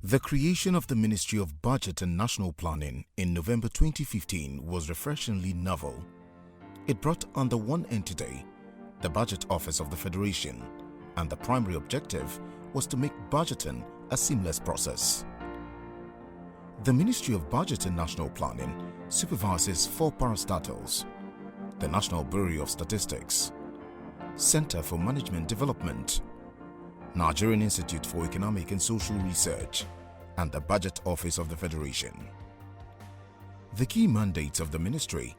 The creation of the Ministry of Budget and National Planning in November 2015 was refreshingly novel. It brought under one entity, the Budget Office of the Federation, and the primary objective was to make budgeting a seamless process. The Ministry of Budget and National Planning supervises 4 parastatals: the National Bureau of Statistics, Center for Management Development, Nigerian Institute for Economic and Social Research, and the Budget Office of the Federation. The key mandates of the ministry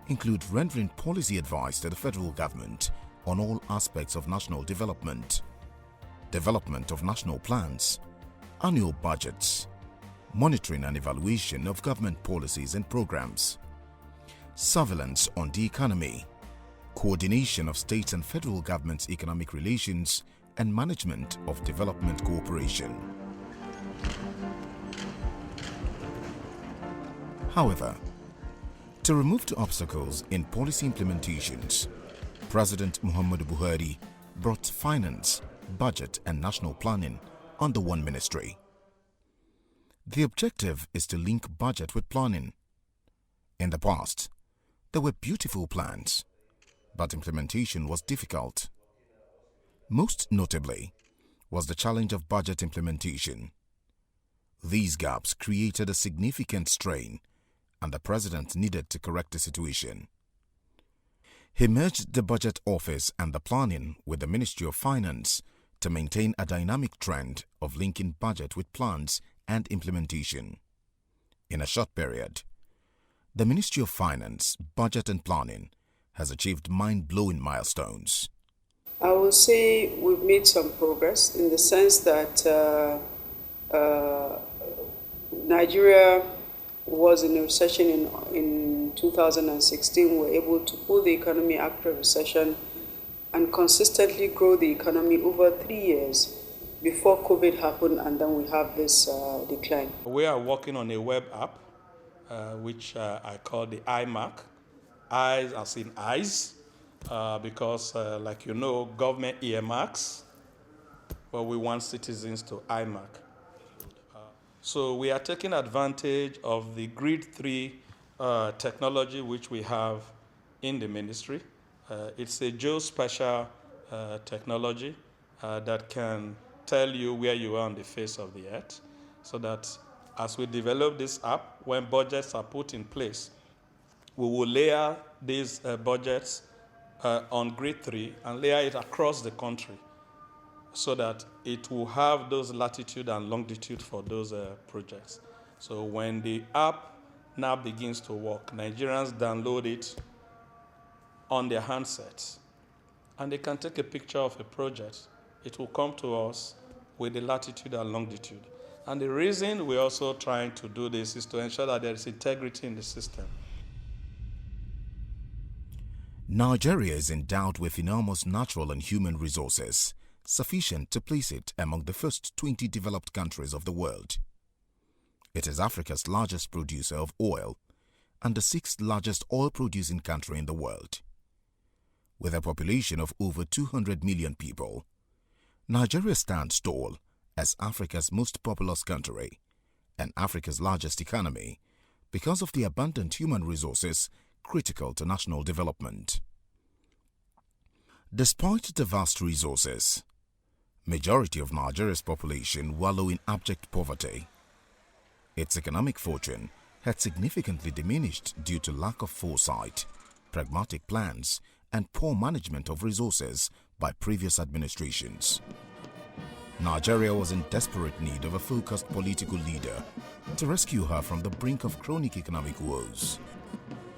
include rendering policy advice to the federal government on all aspects of national development, development of national plans, annual budgets, monitoring and evaluation of government policies and programs, surveillance on the economy, coordination of state and federal government's economic relations, and management of development cooperation. However, to remove the obstacles in policy implementations, President Muhammadu Buhari brought finance, budget and national planning under one ministry. The objective is to link budget with planning. In the past, there were beautiful plans, but implementation was difficult. Most notably was the challenge of budget implementation. These gaps created a significant strain, and the president needed to correct the situation. He merged the Budget Office and the Planning with the Ministry of Finance to maintain a dynamic trend of linking budget with plans and implementation. In a short period, the Ministry of Finance, Budget and Planning has achieved mind-blowing milestones. I will say we've made some progress in the sense that Nigeria was in a recession in 2016. We were able to pull the economy out of recession and consistently grow the economy over 3 years before COVID happened, and then we have this decline. We are working on a web app, which I call the iMark. Eyes as in eyes, because like you know, government earmarks, but we want citizens to iMark. So we are taking advantage of the Grid 3 technology which we have in the ministry. It's a geospatial technology that can tell you where you are on the face of the earth, so that as we develop this app, when budgets are put in place, we will layer these budgets on Grid 3 and layer it across the country, so that it will have those latitude and longitude for those projects. So when the app now begins to work, Nigerians download it on their handsets, and they can take a picture of a project. It will come to us with the latitude and longitude. And the reason we're also trying to do this is to ensure that there is integrity in the system. Nigeria is endowed with enormous natural and human resources, sufficient to place it among the first 20 developed countries of the world. It is Africa's largest producer of oil and the 6th largest oil-producing country in the world. With a population of over 200 million people, Nigeria stands tall as Africa's most populous country and Africa's largest economy because of the abundant human resources critical to national development. Despite the vast resources, majority of Nigeria's population wallow in abject poverty. Its economic fortune had significantly diminished due to lack of foresight, pragmatic plans, and poor management of resources by previous administrations. Nigeria was in desperate need of a focused political leader to rescue her from the brink of chronic economic woes.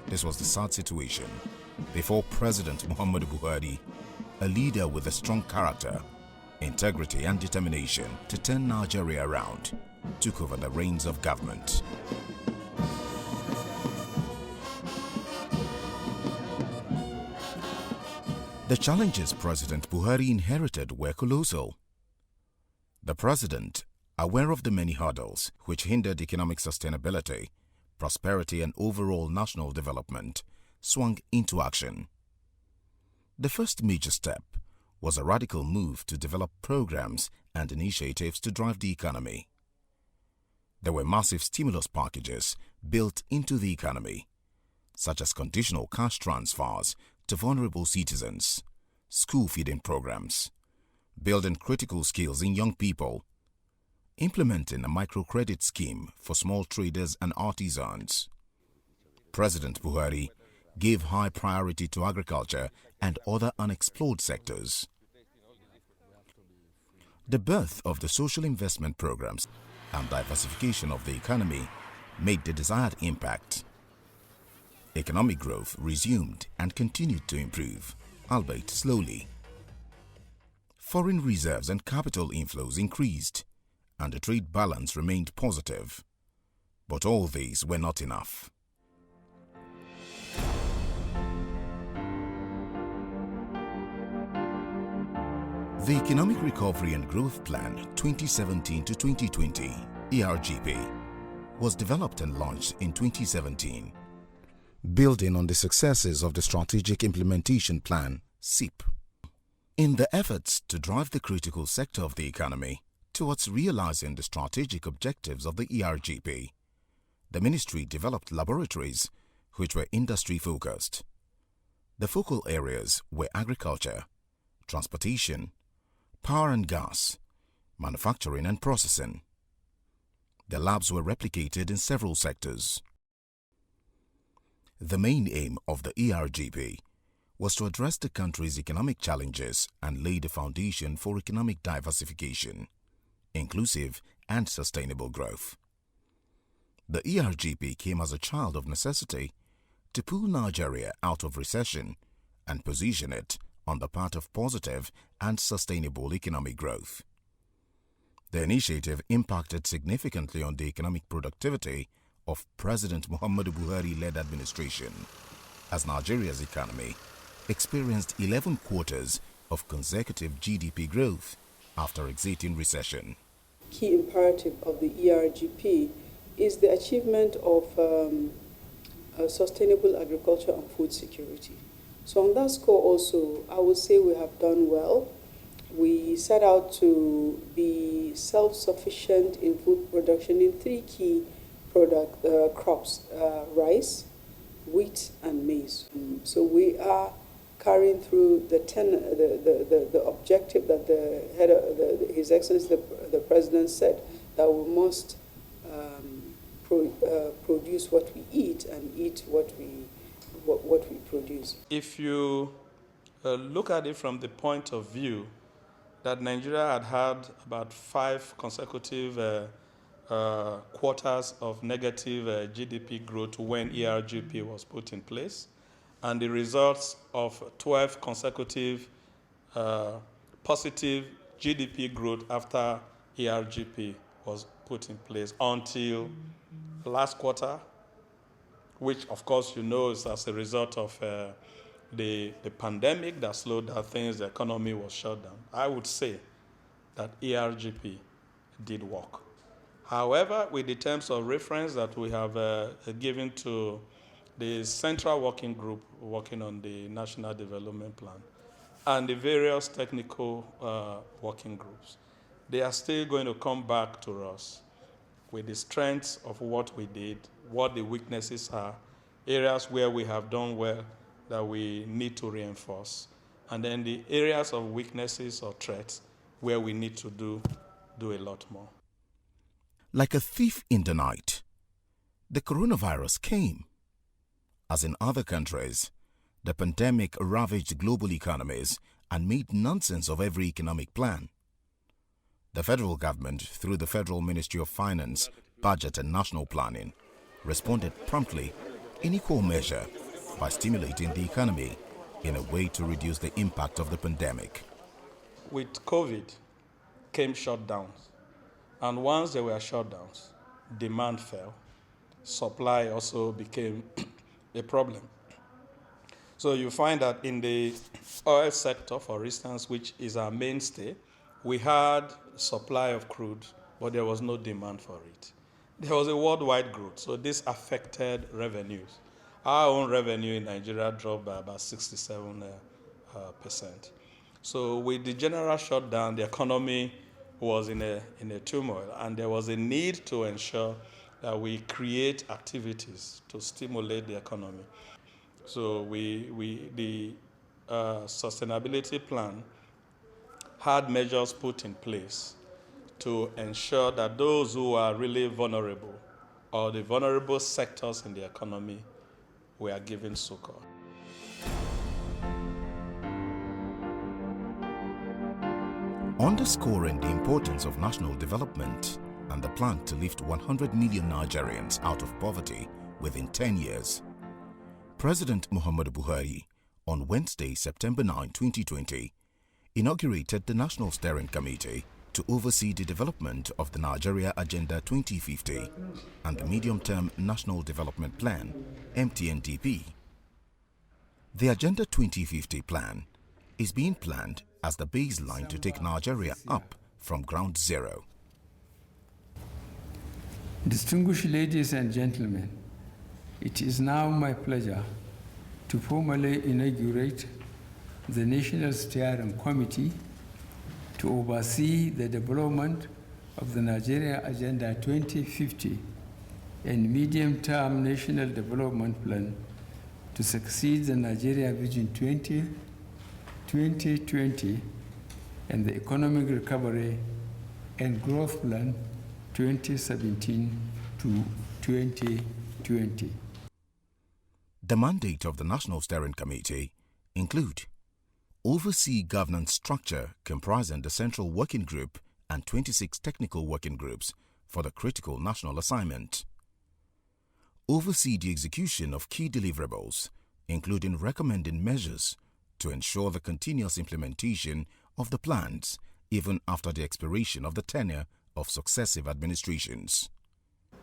This was the sad situation before President Muhammadu Buhari, a leader with a strong character, integrity and determination to turn Nigeria around, took over the reins of government. The challenges President Buhari inherited were colossal. The president, aware of the many hurdles which hindered economic sustainability, prosperity and overall national development, swung into action. The first major step was a radical move to develop programs and initiatives to drive the economy. There were massive stimulus packages built into the economy, such as conditional cash transfers to vulnerable citizens, school feeding programs, building critical skills in young people, implementing a microcredit scheme for small traders and artisans. President Buhari gave high priority to agriculture and other unexplored sectors. The birth of the social investment programs and diversification of the economy made the desired impact. Economic growth resumed and continued to improve, albeit slowly. Foreign reserves and capital inflows increased, and the trade balance remained positive. But all these were not enough. The Economic Recovery and Growth Plan 2017 to 2020, ERGP, was developed and launched in 2017, building on the successes of the Strategic Implementation Plan, SIP. In the efforts to drive the critical sector of the economy towards realizing the strategic objectives of the ERGP, the ministry developed laboratories which were industry-focused. The focal areas were agriculture, transportation, power and gas, manufacturing and processing. The labs were replicated in several sectors. The main aim of the ERGP was to address the country's economic challenges and lay the foundation for economic diversification, inclusive and sustainable growth. The ERGP came as a child of necessity to pull Nigeria out of recession and position it on the path of positive and sustainable economic growth. The initiative impacted significantly on the economic productivity of President Muhammadu Buhari-led administration, as Nigeria's economy experienced 11 quarters of consecutive GDP growth after exiting recession. Key imperative of the ERGP is the achievement of sustainable agriculture and food security. So on that score also, I would say we have done well. We set out to be self-sufficient in food production in three key crops, rice, wheat, and maize. So we are carrying through the objective that the head of His Excellency the President said, that we must produce what we eat and eat what we produce. If you look at it from the point of view that Nigeria had about 5 consecutive quarters of negative GDP growth when ERGP was put in place, and the results of 12 consecutive positive GDP growth after ERGP was put in place until last quarter, which of course you know is as a result of the pandemic that slowed down things, the economy was shut down. I would say that ERGP did work. However, with the terms of reference that we have given to the Central Working Group working on the National Development Plan and the various technical working groups, they are still going to come back to us with the strengths of what we did, what the weaknesses are, areas where we have done well that we need to reinforce, and then the areas of weaknesses or threats where we need to do a lot more. Like a thief in the night, the coronavirus came. As in other countries, the pandemic ravaged global economies and made nonsense of every economic plan. The federal government, through the Federal Ministry of Finance, Budget and National Planning, responded promptly in equal measure by stimulating the economy in a way to reduce the impact of the pandemic. With COVID came shutdowns, and once there were shutdowns, demand fell. Supply also became a problem. So you find that in the oil sector, for instance, which is our mainstay, we had supply of crude, but there was no demand for it. There was a worldwide growth, so this affected revenues. Our own revenue in Nigeria dropped by about 67%. So with the general shutdown, the economy was in a turmoil, and there was a need to ensure that we create activities to stimulate the economy. So the sustainability plan had measures put in place to ensure that those who are really vulnerable or the vulnerable sectors in the economy were given succor. Underscoring the importance of national development and the plan to lift 100 million Nigerians out of poverty within 10 years, President Muhammadu Buhari, on Wednesday, September 9, 2020, inaugurated the National Steering Committee to oversee the development of the Nigeria Agenda 2050 and the Medium-Term National Development Plan, MTNDP. The Agenda 2050 plan is being planned as the baseline to take Nigeria up from ground zero. Distinguished ladies and gentlemen, it is now my pleasure to formally inaugurate the National Steering Committee to oversee the development of the Nigeria Agenda 2050 and Medium-Term National Development Plan to succeed the Nigeria Vision 2020 and the Economic Recovery and Growth Plan 2017 to 2020. The mandate of the National Steering Committee include oversee governance structure comprising the Central Working Group and 26 technical working groups for the critical national assignment. Oversee the execution of key deliverables, including recommending measures to ensure the continuous implementation of the plans even after the expiration of the tenure of successive administrations.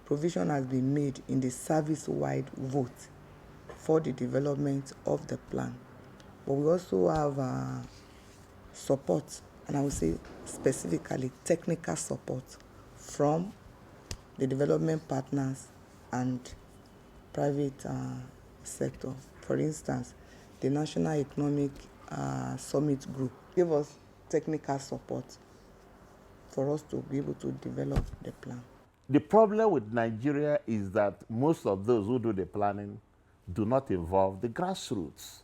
Provision has been made in the service-wide vote for the development of the plan. But we also have support, and I would say specifically technical support from the development partners and private sector. For instance, the National Economic Summit Group gave us technical support for us to be able to develop the plan. The problem with Nigeria is that most of those who do the planning do not involve the grassroots,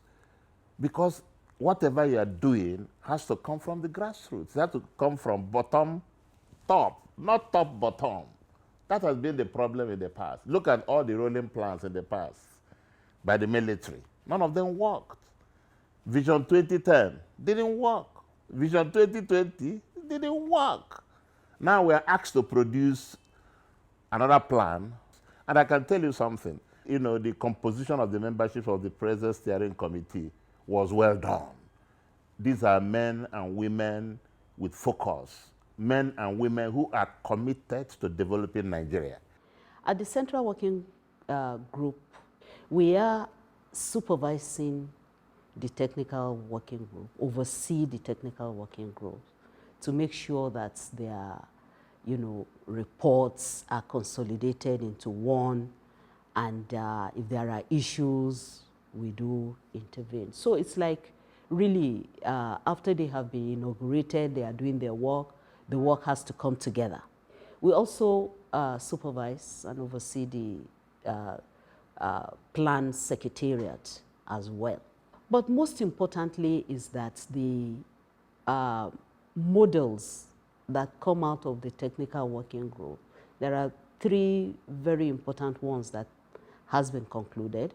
because whatever you are doing has to come from the grassroots. It has to come from bottom top, not top bottom. That has been the problem in the past. Look at all the rolling plans in the past by the military. None of them worked. Vision 2010 didn't work. Vision 2020 didn't work. Now we are asked to produce another plan, and I can tell you something. You know, the composition of the membership of the present steering committee was well done. These are men and women with focus, men and women who are committed to developing Nigeria. At the Central Working Group, we are supervising the technical working group, oversee the technical working group to make sure that their, reports are consolidated into one, and if there are issues, we do intervene. So it's like really, after they have been inaugurated, they are doing their work, the work has to come together. We also supervise and oversee the plan secretariat as well. But most importantly is that the models that come out of the technical working group, there are 3 very important ones that has been concluded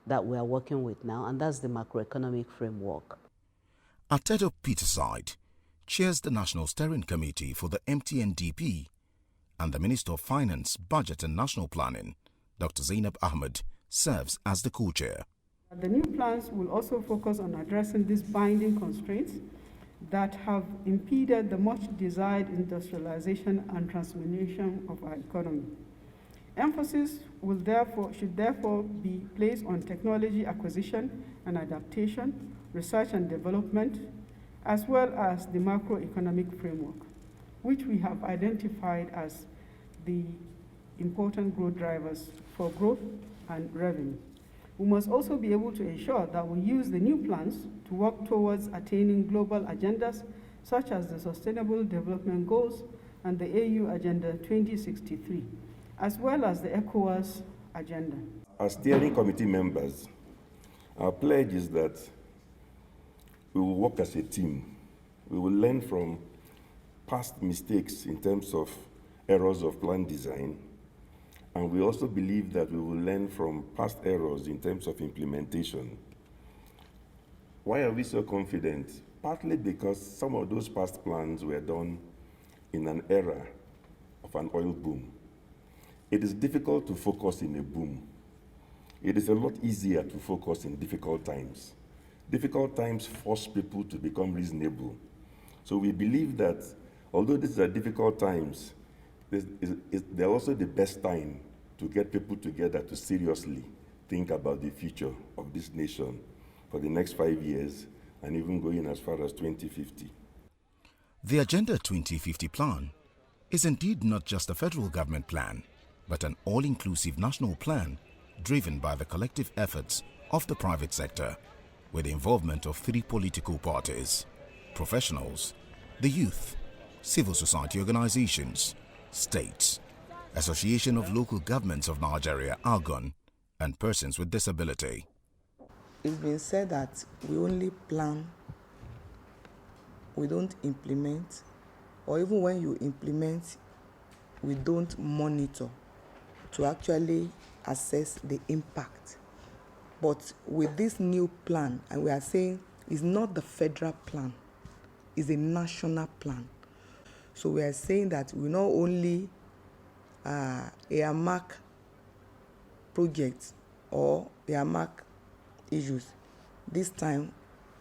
that we are working with now, and that's the macroeconomic framework. Atedo Peterside chairs the National Steering Committee for the MTNDP, and the Minister of Finance, Budget and National Planning, Dr. Zainab Ahmed, serves as the co-chair. The new plans will also focus on addressing these binding constraints that have impeded the much desired industrialization and transformation of our economy. Emphasis should therefore be placed on technology acquisition and adaptation, research and development, as well as the macroeconomic framework, which we have identified as the important growth drivers for growth and revenue. We must also be able to ensure that we use the new plans to work towards attaining global agendas such as the Sustainable Development Goals and the AU Agenda 2063, as well as the ECOWAS Agenda. As steering committee members, our pledge is that we will work as a team. We will learn from past mistakes in terms of errors of plan design, and we also believe that we will learn from past errors in terms of implementation. Why are we so confident? Partly because some of those past plans were done in an era of an oil boom. It is difficult to focus in a boom. It is a lot easier to focus in difficult times. Difficult times force people to become reasonable. So we believe that although these are difficult times, they're also the best time to get people together to seriously think about the future of this nation for the next 5 years and even going as far as 2050. The Agenda 2050 plan is indeed not just a federal government plan, but an all-inclusive national plan driven by the collective efforts of the private sector, with the involvement of 3 political parties, professionals, the youth, civil society organizations, states, Association of Local Governments of Nigeria, ALGON, and persons with disability. It's been said that we only plan, we don't implement, or even when you implement, we don't monitor to actually assess the impact. But with this new plan, and we are saying it's not the federal plan, it's a national plan. So we are saying that we not only earmark projects or earmark issues. This time,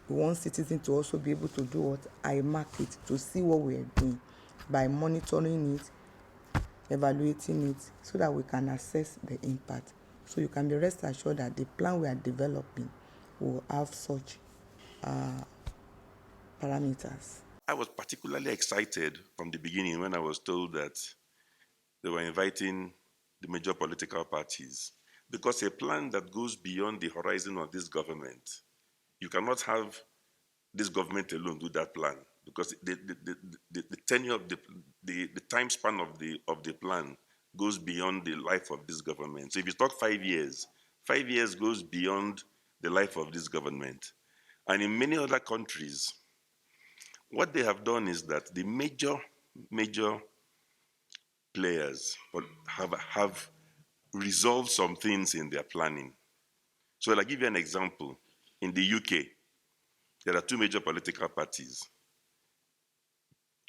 we want citizens to also be able to do what? Earmark it, to see what we are doing by monitoring it, evaluating it, so that we can assess the impact. So you can be rest assured that the plan we are developing will have such parameters. I was particularly excited from the beginning when I was told that they were inviting the major political parties, because a plan that goes beyond the horizon of this government, you cannot have this government alone do that plan, because the tenure of the time span of the plan goes beyond the life of this government. So if you talk 5 years, 5 years goes beyond the life of this government. And in many other countries, what they have done is that the major players have resolved some things in their planning. So I'll give you an example. In the UK, there are 2 major political parties.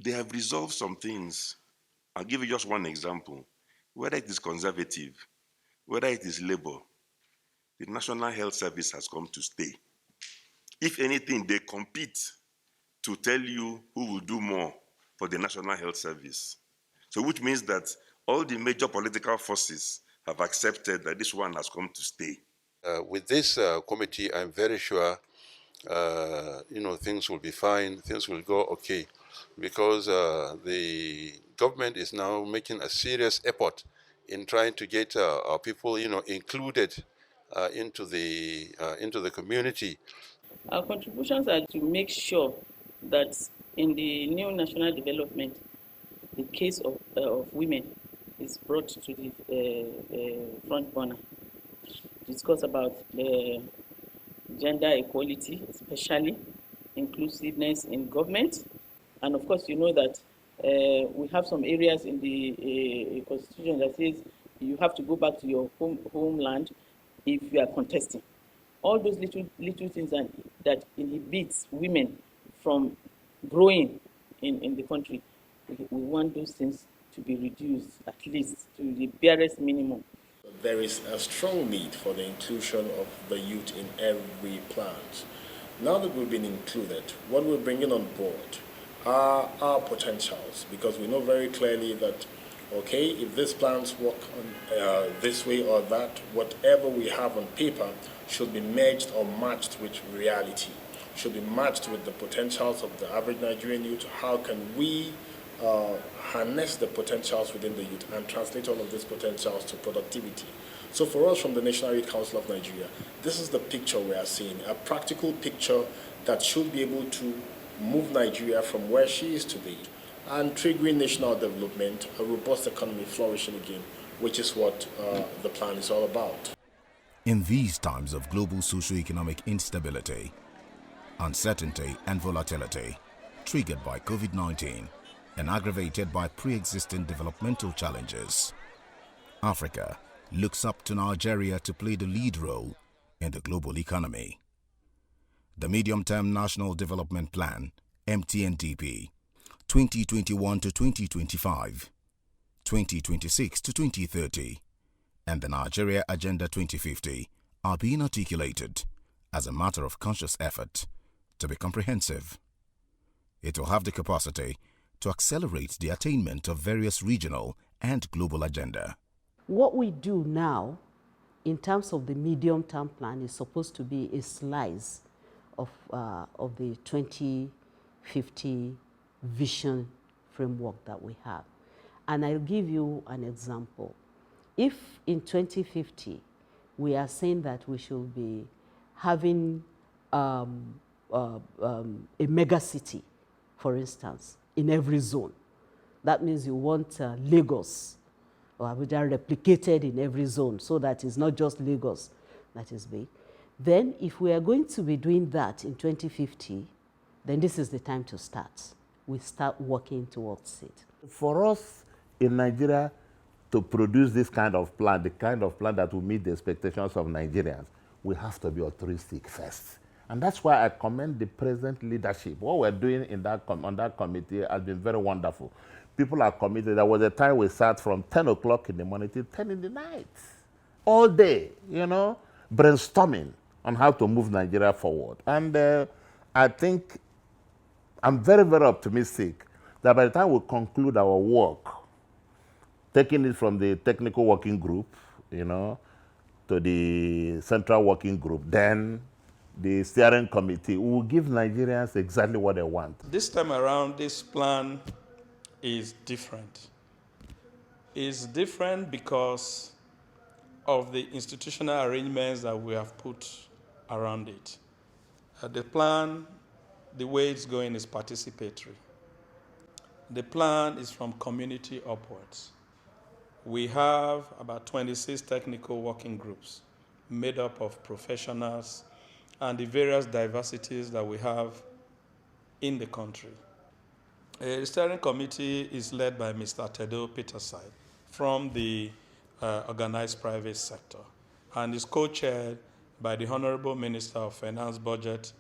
They have resolved some things. I'll give you just one example. Whether it is Conservative, whether it is Labour, the National Health Service has come to stay. If anything, they compete to tell you who will do more for the National Health Service. So which means that all the major political forces have accepted that this one has come to stay. With this committee, I'm very sure, things will be fine, things will go okay, because the government is now making a serious effort in trying to get our people, included into the community. Our contributions are to make sure that in the new national development, the case of women is brought to the front burner. Discuss about gender equality, especially inclusiveness in government. And of course, you know that we have some areas in the constitution that says you have to go back to your homeland if you are contesting. All those little things that inhibits women from growing in the country, we want those things to be reduced at least to the barest minimum. There is a strong need for the inclusion of the youth in every plan. Now that we've been included, what we're bringing on board are our potentials, because we know very clearly that, okay, if these plans work on this way or that, whatever we have on paper should be merged or matched with reality, should be matched with the potentials of the average Nigerian youth. How can we harness the potentials within the youth and translate all of these potentials to productivity? So for us from the National Youth Council of Nigeria, this is the picture we are seeing, a practical picture that should be able to move Nigeria from where she is today and triggering national development, a robust economy flourishing again, which is what the plan is all about. In these times of global socio-economic instability, uncertainty and volatility, triggered by COVID-19 and aggravated by pre-existing developmental challenges, Africa looks up to Nigeria to play the lead role in the global economy. The Medium-Term National Development Plan, MTNDP, 2021 to 2025, 2026 to 2030, and the Nigeria Agenda 2050 are being articulated as a matter of conscious effort to be comprehensive. It will have the capacity to accelerate the attainment of various regional and global agenda. What we do now in terms of the medium-term plan is supposed to be a slice of the 2050 vision framework that we have. And I'll give you an example. If in 2050 we are saying that we should be having a mega city, for instance, in every zone, that means you want Lagos or Abuja replicated in every zone so that it's not just Lagos that is big. Then if we are going to be doing that in 2050, then this is the time to start. We start working towards it. For us in Nigeria to produce this kind of plan, the kind of plan that will meet the expectations of Nigerians, we have to be altruistic first. And that's why I commend the present leadership. What we're doing in on that committee has been very wonderful. People are committed. There was a time we sat from 10 o'clock in the morning till 10 in the night, all day, you know, brainstorming on how to move Nigeria forward. And I think I'm very, very optimistic that by the time we conclude our work, taking it from the technical working group, you know, to the central working group, then the steering committee will give Nigerians exactly what they want. This time around, this plan is different. It's different because of the institutional arrangements that we have put around it. The plan, the way it's going is participatory. The plan is from community upwards. We have about 26 technical working groups made up of professionals and the various diversities that we have in the country. The steering committee is led by Mr. Tedo Peterside from the organized private sector and is co-chaired by the Honorable Minister of Finance, Budget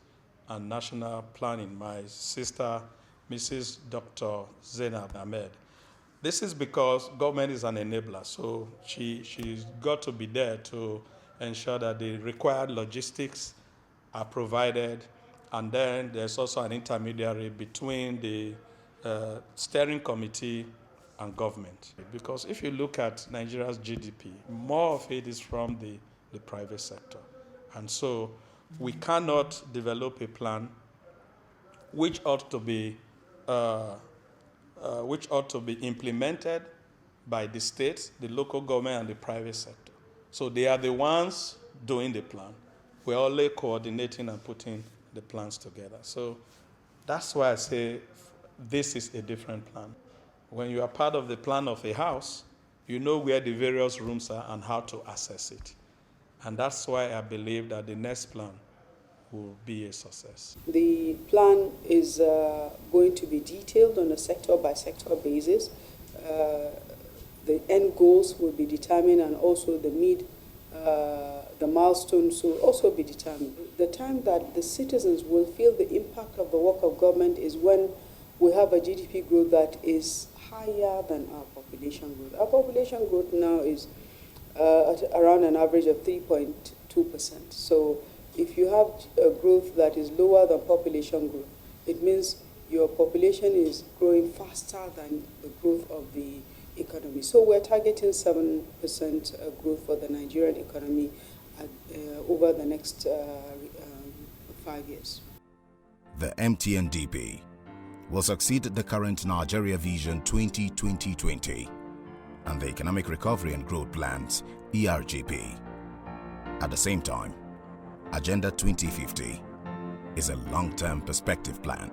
and National Planning, my sister, Mrs. Dr. Zainab Ahmed. This is because government is an enabler, so she's got to be there to ensure that the required logistics are provided, and then there's also an intermediary between the steering committee and government. Because if you look at Nigeria's GDP, more of it is from the private sector. And so we cannot develop a plan which ought to be implemented by the state, the local government, and the private sector. So they are the ones doing the plan. We're only coordinating and putting the plans together. So that's why I say this is a different plan. When you are part of the plan of a house, you know where the various rooms are and how to access it. And that's why I believe that the next plan will be a success. The plan is going to be detailed on a sector-by-sector basis. The end goals will be determined, and also the milestones will also be determined. The time that the citizens will feel the impact of the work of government is when we have a GDP growth that is higher than our population growth. Our population growth now is at around an average of 3.2%. So if you have a growth that is lower than population growth, it means your population is growing faster than the growth of the economy. So we're targeting 7% growth for the Nigerian economy over the next 5 years. The MTNDP will succeed the current Nigeria Vision 2020 and the Economic Recovery and Growth Plans, ERGP. At the same time, Agenda 2050 is a long-term perspective plan.